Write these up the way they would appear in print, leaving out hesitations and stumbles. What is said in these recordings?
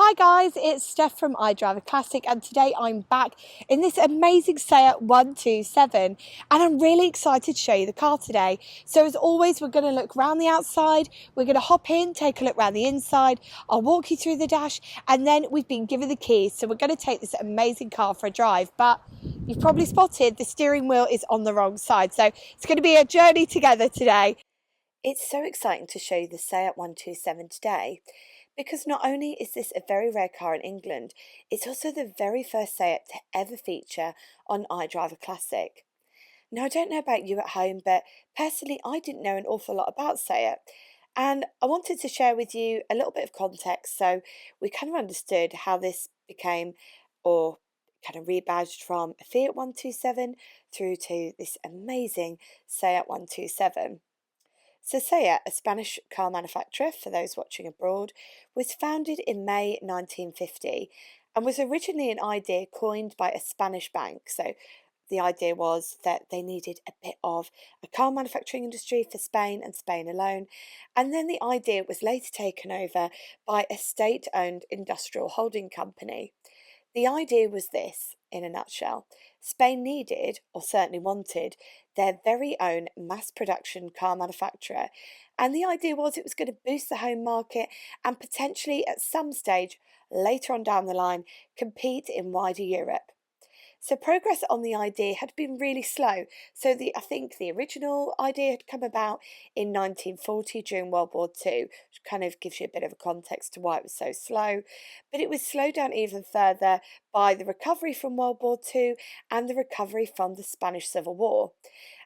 Hi guys, it's Steph from IDRIVEACLASSIC and today I'm back in this amazing FIAT 127 and I'm really excited to show you the car today. So as always, we're going to look around the outside, we're going to hop in, take a look around the inside, I'll walk you through the dash and then we've been given the keys. So we're going to take this amazing car for a drive, but you've probably spotted the steering wheel is on the wrong side. So it's going to be a journey together today. It's so exciting to show you the FIAT 127 today, because not only is this a very rare car in England, it's also the very first FIAT to ever feature on IDRIVEACLASSIC. Now, I don't know about you at home, but personally, I didn't know an awful lot about FIAT. And I wanted to share with you a little bit of context so we kind of understood how this became, or kind of rebadged from a FIAT 127 through to this amazing FIAT 127. So FIAT, a Spanish car manufacturer for those watching abroad, was founded in May 1950 and was originally an idea coined by a Spanish bank. So the idea was that they needed a bit of a car manufacturing industry for Spain and Spain alone. And then the idea was later taken over by a state-owned industrial holding company. The idea was this, in a nutshell: Spain needed, or certainly wanted, their very own mass production car manufacturer, and the idea was it was going to boost the home market and potentially at some stage later on down the line compete in wider Europe. So progress on the idea had been really slow. So I think the original idea had come about in 1940 during World War II, which kind of gives you a bit of a context to why it was so slow. But it was slowed down even further by the recovery from World War II and the recovery from the Spanish Civil War.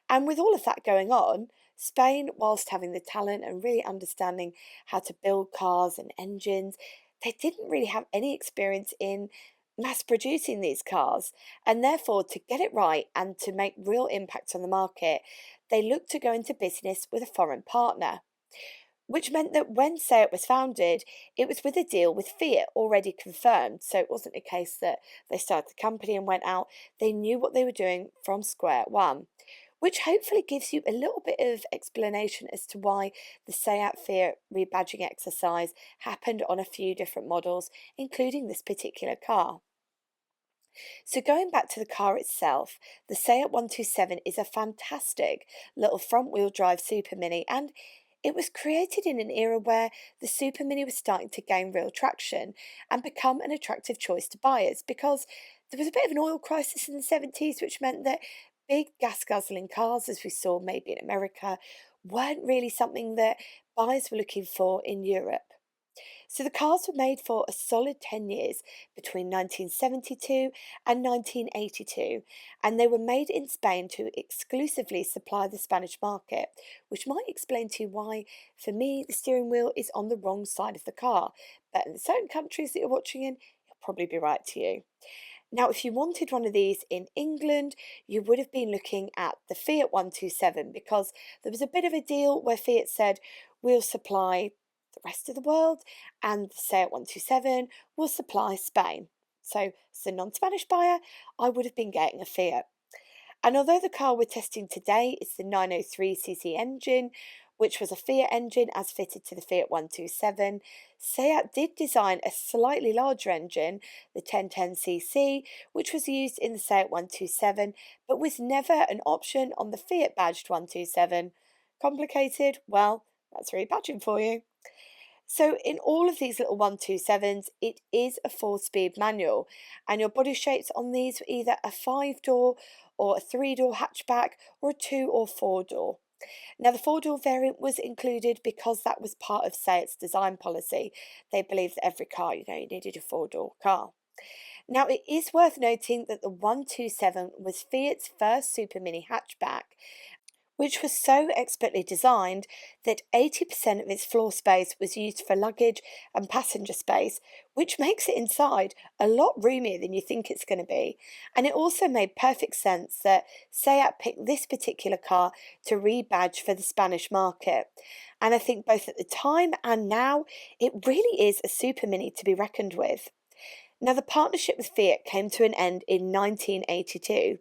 And with all of that going on, Spain, whilst having the talent and really understanding how to build cars and engines, they didn't really have any experience in mass producing these cars, and therefore to get it right and to make real impact on the market, they looked to go into business with a foreign partner, which meant that when FIAT was founded, it was with a deal with Fiat already confirmed. So it wasn't a case that they started the company and went out. They knew what they were doing from square one, which hopefully gives you a little bit of explanation as to why the FIAT rebadging exercise happened on a few different models, including this particular car. So going back to the car itself, the FIAT 127 is a fantastic little front-wheel drive Super Mini, and it was created in an era where the Super Mini was starting to gain real traction and become an attractive choice to buyers, because there was a bit of an oil crisis in the 70s, which meant that big gas-guzzling cars, as we saw maybe in America, weren't really something that buyers were looking for in Europe. So the cars were made for a solid 10 years between 1972 and 1982, and they were made in Spain to exclusively supply the Spanish market, which might explain to you why, for me, the steering wheel is on the wrong side of the car. But in certain countries that you're watching in, it'll probably be right to you. Now, if you wanted one of these in England, you would have been looking at the FIAT 127, because there was a bit of a deal where Fiat said, we'll supply the rest of the world, and the FIAT 127 will supply Spain. So, as a non-Spanish buyer, I would have been getting a Fiat. And although the car we're testing today is the 903cc engine, which was a Fiat engine as fitted to the FIAT 127, FIAT did design a slightly larger engine, the 1010cc, which was used in the FIAT 127, but was never an option on the Fiat badged 127. Complicated? Well, that's rebadging for you. So in all of these little 127s, it is a 4-speed manual, and your body shapes on these were either a 5-door or a 3-door hatchback or a 2 or 4-door. Now, the 4-door variant was included because that was part of FIAT's design policy. They believed that every car, you needed a 4-door car. Now, it is worth noting that the 127 was Fiat's first Super Mini hatchback, which was so expertly designed that 80% of its floor space was used for luggage and passenger space, which makes it inside a lot roomier than you think it's going to be. And it also made perfect sense that FIAT picked this particular car to rebadge for the Spanish market. And I think both at the time and now, it really is a Super Mini to be reckoned with. Now, the partnership with Fiat came to an end in 1982,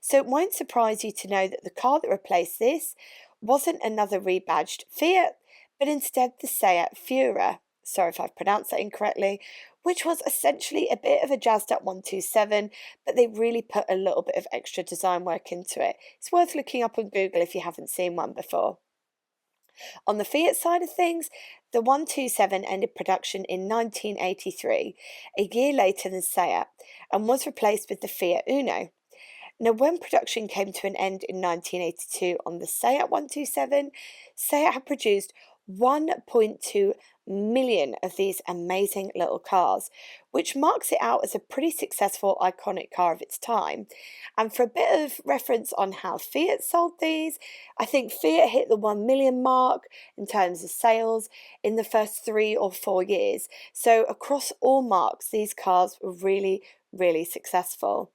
so it won't surprise you to know that the car that replaced this wasn't another rebadged Fiat, but instead the Seat Fura, sorry if I've pronounced that incorrectly, which was essentially a bit of a jazzed up 127, but they really put a little bit of extra design work into it. It's worth looking up on Google if you haven't seen one before. On the Fiat side of things, the 127 ended production in 1983, a year later than Seat, and was replaced with the Fiat Uno. Now, when production came to an end in 1982 on the Seat 127, Seat had produced 1.2 million of these amazing little cars, which marks it out as a pretty successful, iconic car of its time. And for a bit of reference on how Fiat sold these, I think Fiat hit the 1 million mark in terms of sales in the first 3 or 4 years. So across all marks, these cars were really successful.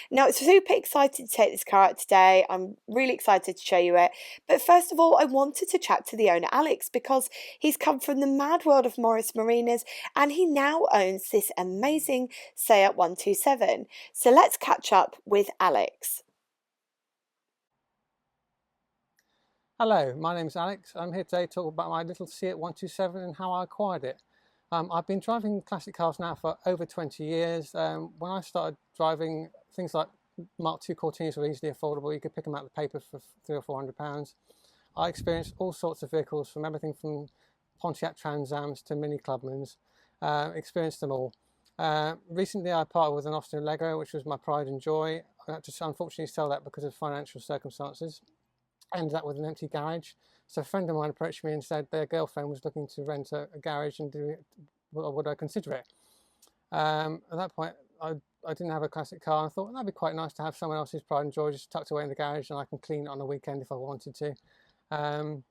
Now, it's super excited to take this car out today. I'm really excited to show you it. But first of all, I wanted to chat to the owner, Alex, because he's come from the mad world of Morris Marinas and he now owns this amazing Seat 127. So let's catch up with Alex. Hello, my name is Alex. I'm here today to talk about my little Seat 127 and how I acquired it. I've been driving classic cars now for over 20 years. When I started driving, things like Mark II Cortinas were easily affordable. You could pick them out of the paper for £300 or £400. I experienced all sorts of vehicles, from everything from Pontiac Trans Ams to Mini Clubmans. Experienced them all. Recently I parted with an Austin Allegro, which was my pride and joy. I had to unfortunately sell that because of financial circumstances. Ended up with an empty garage. So a friend of mine approached me and said their girlfriend was looking to rent a garage and would I consider it? At that point, I didn't have a classic car. I thought, well, that'd be quite nice to have someone else's pride and joy just tucked away in the garage, and I can clean it on a weekend if I wanted to. And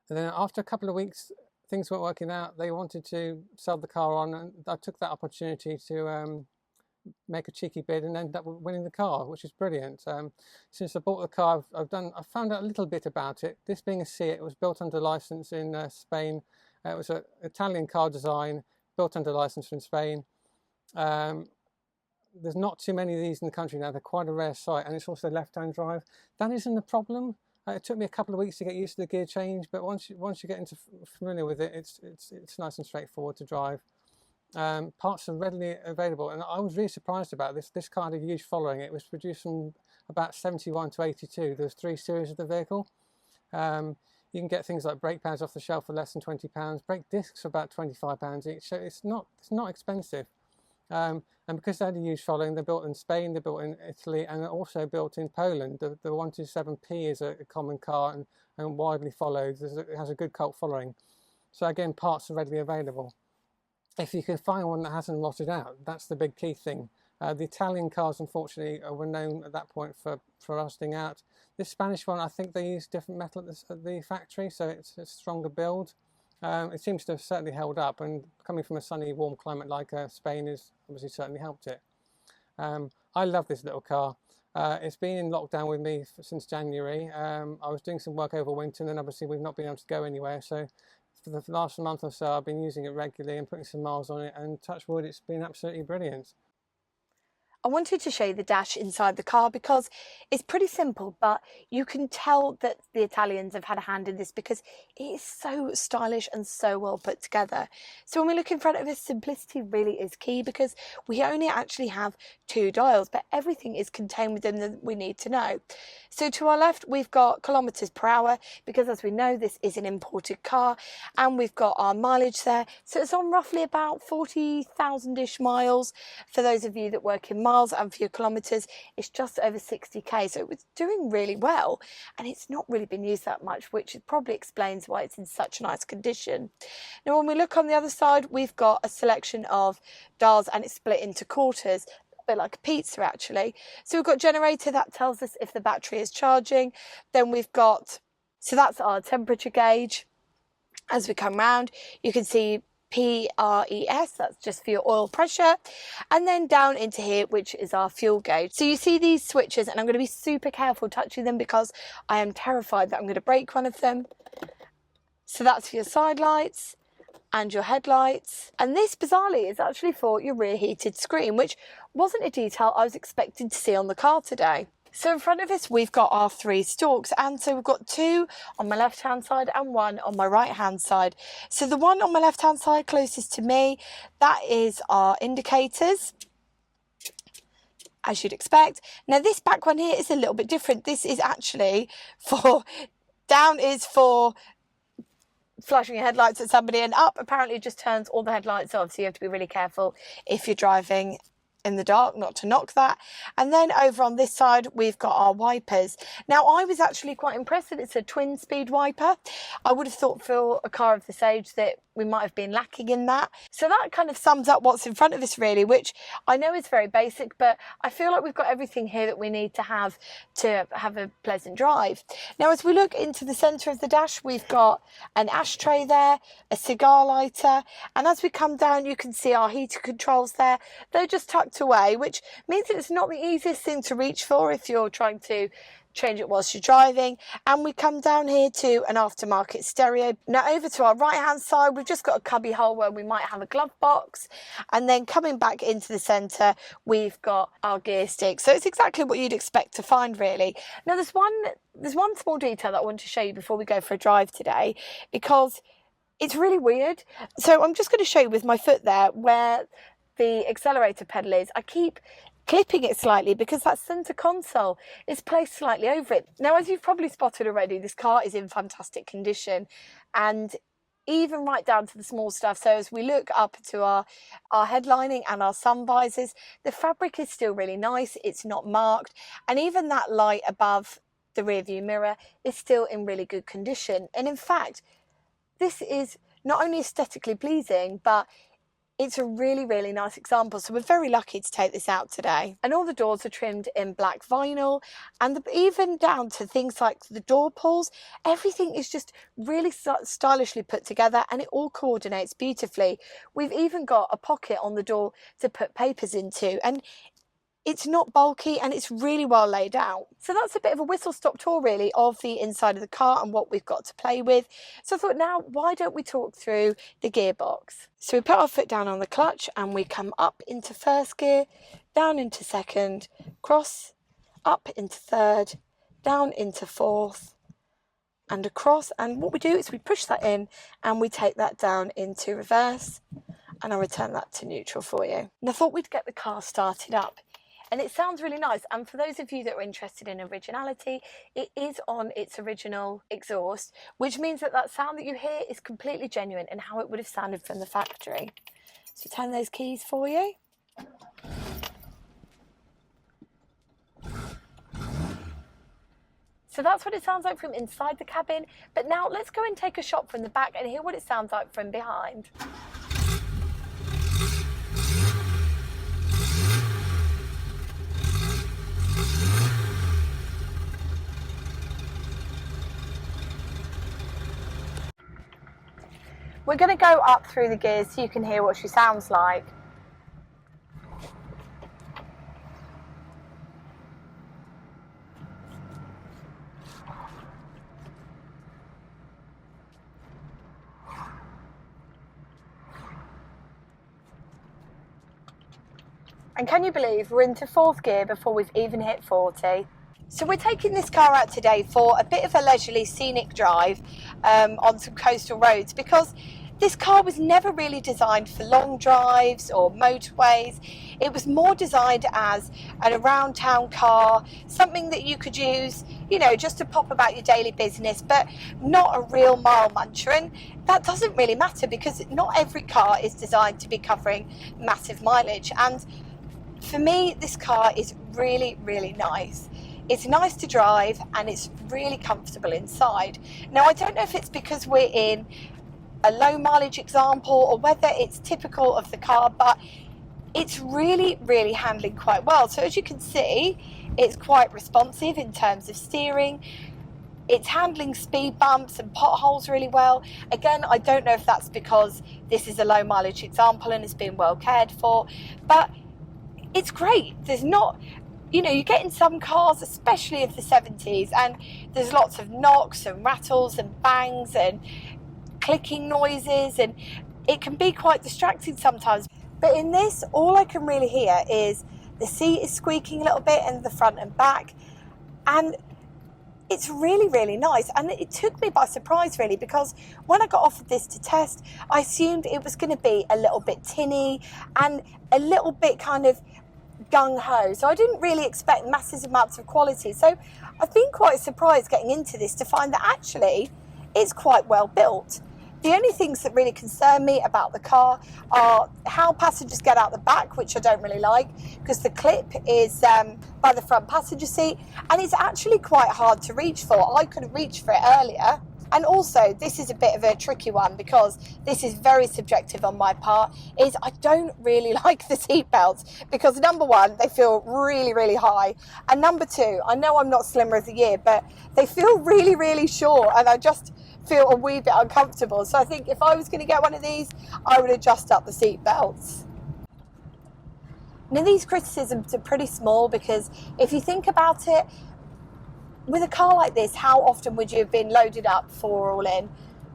then after a couple of weeks, things weren't working out. They wanted to sell the car on, and I took that opportunity to make a cheeky bid and ended up winning the car, which is brilliant. Since I bought the car, I've found out a little bit about it. This being a Seat, it was built under license in Spain. It was an Italian car design, built under license in Spain. There's not too many of these in the country now. They're quite a rare sight, and it's also left-hand drive. That isn't a problem. It took me a couple of weeks to get used to the gear change, but once you get familiar with it, it's nice and straightforward to drive. Parts are readily available, and I was really surprised about this. This car had a huge following. It was produced from about 71 to 82. There's 3 series of the vehicle. You can get things like brake pads off the shelf for less than £20. Brake discs for about £25 each. So it's not expensive. And because they had a huge following, they're built in Spain, they're built in Italy, and they're also built in Poland. The 127P is a common car and widely followed. It has a good cult following. So again, parts are readily available. If you can find one that hasn't rotted out, that's the big key thing. The Italian cars, unfortunately, were known at that point for rusting out. This Spanish one, I think they use different metal at the factory, so it's a stronger build. It seems to have certainly held up, and coming from a sunny, warm climate like Spain has obviously certainly helped it. I love this little car. It's been in lockdown with me since January. I was doing some work over winter, and then obviously we've not been able to go anywhere, so for the last month or so I've been using it regularly and putting some miles on it, and touch wood, it's been absolutely brilliant. I wanted to show you the dash inside the car because it's pretty simple, but you can tell that the Italians have had a hand in this because it is so stylish and so well put together. So when we look in front of us, simplicity really is key because we only actually have 2 dials, but everything is contained within that we need to know. So to our left, we've got kilometres per hour because, as we know, this is an imported car, and we've got our mileage there. So it's on roughly about 40,000-ish miles for those of you that work in miles, and for your kilometres it's just over 60k, so it was doing really well, and it's not really been used that much, which probably explains why it's in such nice condition. Now when we look on the other side, we've got a selection of dials, and it's split into quarters, a bit like a pizza actually. So we've got generator, that tells us if the battery is charging. Then we've got, so that's our temperature gauge. As we come round, you can see PRES, that's just for your oil pressure, and then down into here, which is our fuel gauge. So you see these switches, and I'm going to be super careful touching them because I am terrified that I'm going to break one of them. So that's for your side lights and your headlights, and this bizarrely is actually for your rear heated screen, which wasn't a detail I was expecting to see on the car today. So in front of us we've got our 3 stalks, and so we've got 2 on my left hand side and 1 on my right hand side. So the one on my left hand side closest to me, that is our indicators, as you'd expect. Now this back one here is a little bit different. This is actually for, down is for flashing your headlights at somebody, and up apparently just turns all the headlights off, so you have to be really careful if you're driving in the dark not to knock that. And then over on this side we've got our wipers. Now I was actually quite impressed that it's a twin speed wiper. I would have thought for a car of this age that we might have been lacking in that. So that kind of sums up what's in front of us really, which I know is very basic, but I feel like we've got everything here that we need to have a pleasant drive. Now as we look into the centre of the dash, we've got an ashtray there, a cigar lighter, and as we come down you can see our heater controls there. They're just tucked away, which means that it's not the easiest thing to reach for if you're trying to change it whilst you're driving. And we come down here to an aftermarket stereo. Now over to our right hand side we've just got a cubby hole where we might have a glove box, and then coming back into the centre we've got our gear stick. So it's exactly what you'd expect to find really. Now there's one small detail that I want to show you before we go for a drive today, because it's really weird. So I'm just going to show you with my foot there where the accelerator pedal is. I keep clipping it slightly because that centre console is placed slightly over it. Now as you've probably spotted already, this car is in fantastic condition, and even right down to the small stuff. So as we look up to our headlining and our sun visors, the fabric is still really nice, it's not marked, and even that light above the rear view mirror is still in really good condition. And in fact this is not only aesthetically pleasing, but it's a really, really nice example. So we're very lucky to take this out today. And all the doors are trimmed in black vinyl, and even down to things like the door pulls, everything is just really stylishly put together, and it all coordinates beautifully. We've even got a pocket on the door to put papers into, and it's not bulky and it's really well laid out. So that's a bit of a whistle-stop tour really of the inside of the car and what we've got to play with. So I thought, now why don't we talk through the gearbox? So we put our foot down on the clutch and we come up into first gear, down into second, cross, up into third, down into fourth, and across. And what we do is we push that in and we take that down into reverse, and I'll return that to neutral for you. And I thought we'd get the car started up. And it sounds really nice, and for those of you that are interested in originality, it is on its original exhaust, which means that that sound that you hear is completely genuine and how it would have sounded from the factory. So turn those keys for you. So that's what it sounds like from inside the cabin, but now let's go and take a shot from the back and hear what it sounds like from behind. We're going to go up through the gears so you can hear what she sounds like. And can you believe we're into fourth gear before we've even hit 40? So we're taking this car out today for a bit of a leisurely scenic drive on some coastal roads, because this car was never really designed for long drives or motorways. It was more designed as an around town car, something that you could use, you know, just to pop about your daily business, but not a real mile muncher. And that doesn't really matter because not every car is designed to be covering massive mileage. And for me, this car is really, really nice. It's nice to drive and it's really comfortable inside. Now, I don't know if it's because we're in a low mileage example or whether it's typical of the car, but it's really, really handling quite well. So as you can see, it's quite responsive in terms of steering. It's handling speed bumps and potholes really well. Again, I don't know if that's because this is a low mileage example and it's been well cared for, but it's great. There's not, you know, you get in some cars, especially of the 70s, and there's lots of knocks and rattles and bangs and clicking noises, and it can be quite distracting sometimes. But in this, all I can really hear is the seat is squeaking a little bit in the front and back. and it's really, really nice. And it took me by surprise, really, because when I got offered this to test, I assumed it was going to be a little bit tinny and a little bit kind of gung-ho. So I didn't really expect massive amounts of quality. So I've been quite surprised getting into this to find that actually it's quite well built. The only things that really concern me about the car are how passengers get out the back, which I don't really like, because the clip is by the front passenger seat, and it's actually quite hard to reach for. I couldn't reach for it earlier. And also, this is a bit of a tricky one, because this is very subjective on my part, is I don't really like the seat belts, because number one, they feel really, really high. And number two, I know I'm not Slimmer of the Year, but they feel really, really short, and I just feel a wee bit uncomfortable. So I think if I was going to get one of these, I would adjust up the seat belts. Now, these criticisms are pretty small, because if you think about it, with a car like this, how often would you have been loaded up for all in?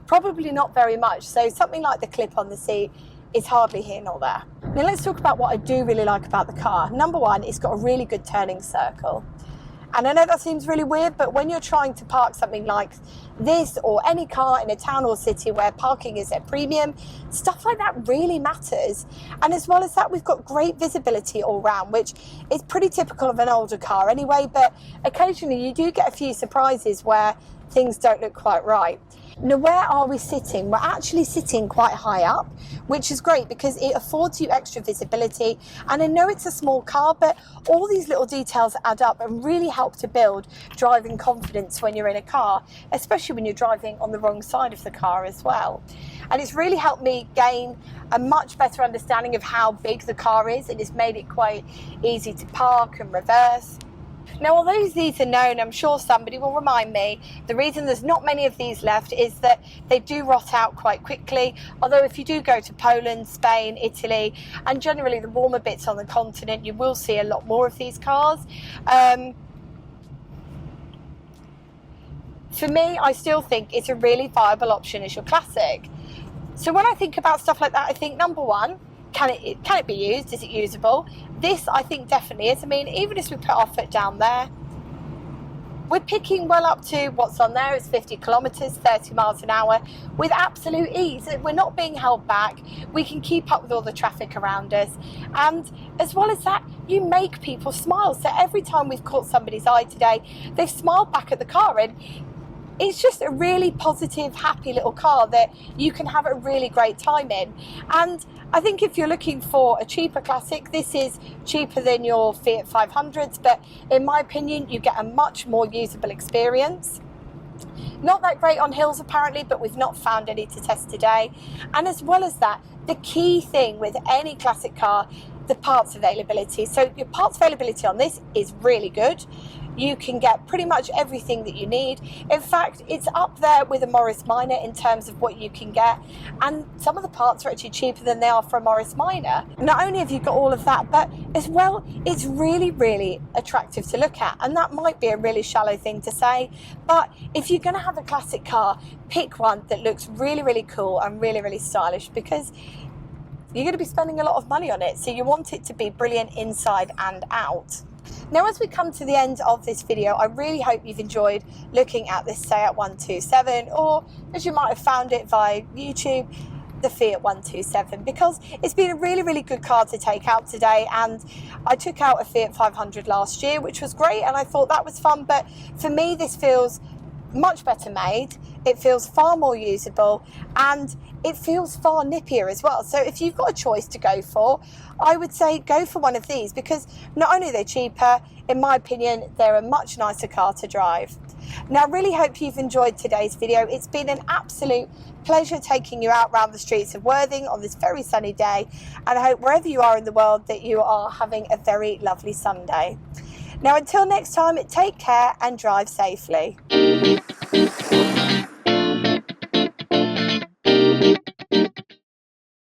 Probably not very much. So something like the clip on the seat is hardly here nor there. Now let's talk about what I do really like about the car. Number one, it's got a really good turning circle. And I know that seems really weird, but when you're trying to park something like this or any car in a town or city where parking is at premium, stuff like that really matters. And as well as that, we've got great visibility all round, which is pretty typical of an older car anyway, but occasionally you do get a few surprises where things don't look quite right. Now, where are we sitting? We're actually sitting quite high up, which is great because it affords you extra visibility. And I know it's a small car, but all these little details add up and really help to build driving confidence when you're in a car, especially when you're driving on the wrong side of the car as well. And it's really helped me gain a much better understanding of how big the car is, and it's made it quite easy to park and reverse. Now, although these are known, I'm sure somebody will remind me, the reason there's not many of these left is that they do rot out quite quickly. Although if you do go to Poland, Spain, Italy, and generally the warmer bits on the continent, you will see a lot more of these cars. For me, I still think it's a really viable option as your classic. So when I think about stuff like that, I think number one, can it be used? Is it usable? This, I think, definitely is. I mean, even as we put our foot down there, we're picking well up to what's on there is 50 kilometres, 30 miles an hour with absolute ease. We're not being held back. We can keep up with all the traffic around us. And as well as that, you make people smile. So every time we've caught somebody's eye today, they've smiled back at the car. And it's just a really positive, happy little car that you can have a really great time in. And I think if you're looking for a cheaper classic, this is cheaper than your Fiat 500s, but in my opinion, you get a much more usable experience. Not that great on hills apparently, but we've not found any to test today. And as well as that, the key thing with any classic car, the parts availability. So your parts availability on this is really good. You can get pretty much everything that you need. In fact, it's up there with a Morris Minor in terms of what you can get. And some of the parts are actually cheaper than they are for a Morris Minor. Not only have you got all of that, but as well, it's really, really attractive to look at. And that might be a really shallow thing to say, but if you're going to have a classic car, pick one that looks really, really cool and really, really stylish, because you're going to be spending a lot of money on it. So you want it to be brilliant inside and out. Now, as we come to the end of this video, I really hope you've enjoyed looking at this FIAT 127, or as you might have found it via YouTube, the Fiat 127, because it's been a really, really good car to take out today. And I took out a Fiat 500 last year, which was great, and I thought that was fun. But for me, this feels much better made. It feels far more usable, and it feels far nippier as well. So if you've got a choice to go for, I would say go for one of these, because not only are they cheaper, in my opinion, they're a much nicer car to drive. Now, I really hope you've enjoyed today's video. It's been an absolute pleasure taking you out around the streets of Worthing on this very sunny day, and I hope wherever you are in the world that you are having a very lovely Sunday. Now, until next time, take care and drive safely.